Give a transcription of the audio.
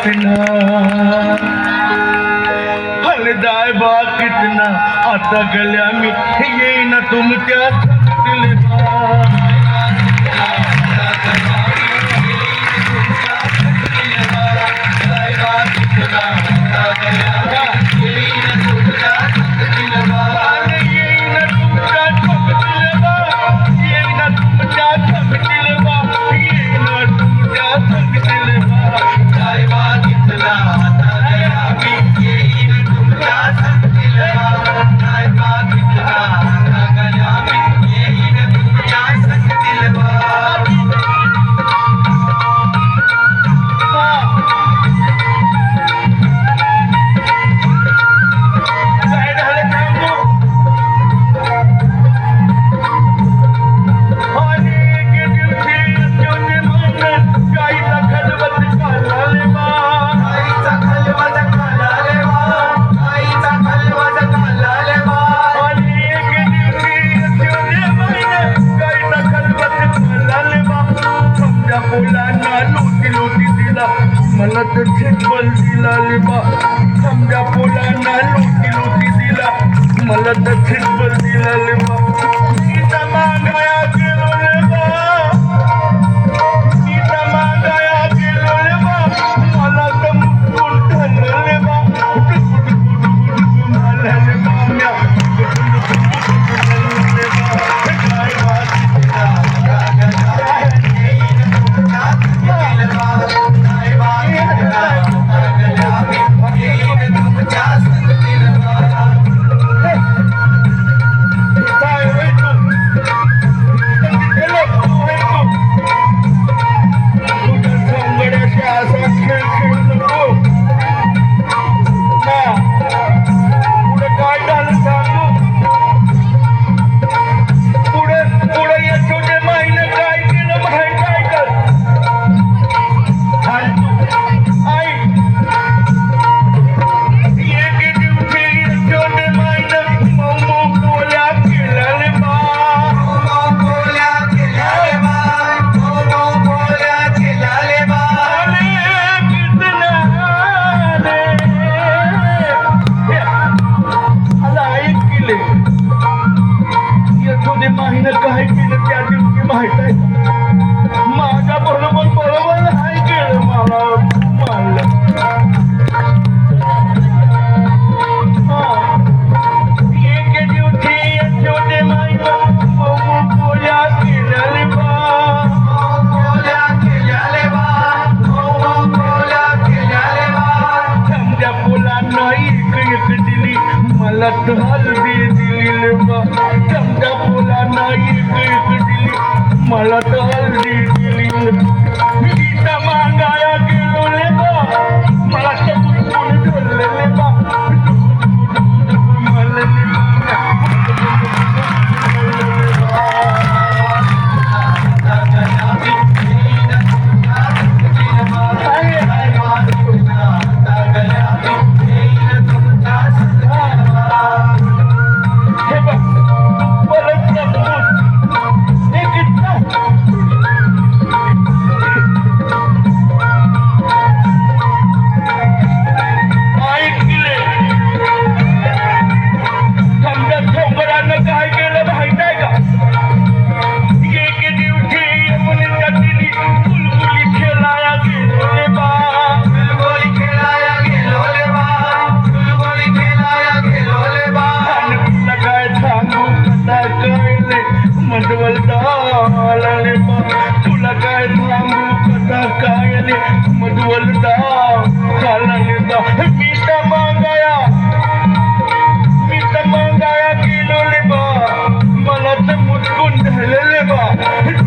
कितना हलदाय बा कितना आता गल्या मी येईना तुमच्या दिल मला तर छिपल दिला लिबा समजा पोलांना लुटी लुटी दिला मला तर छिपल दिला लिबा सीता मागाया गेलो लेबा सीता मागाया गेलो लेबा मला तर मुकुट धरलं लेबा मला लेबा म्या काय केलं त्या दिवशी माहित आहे माझ्या बरोबर बरोबर नाही केलं मला मारलं एक दिवशी छोटे माहित बोल्या केल्या समजा पोलांना एक दिली मला तर हल्दी दिली समजा पोलांना एक दिली मला तर हल्दी दिली सीता मागाया गेलो लेबा मला तर कोणी धरलं लेबा तुला काय सांगू कसा काय मधुवलदा खाला मी तर मागाया गेलो लेबा मला तर मुटकून झालं लेबा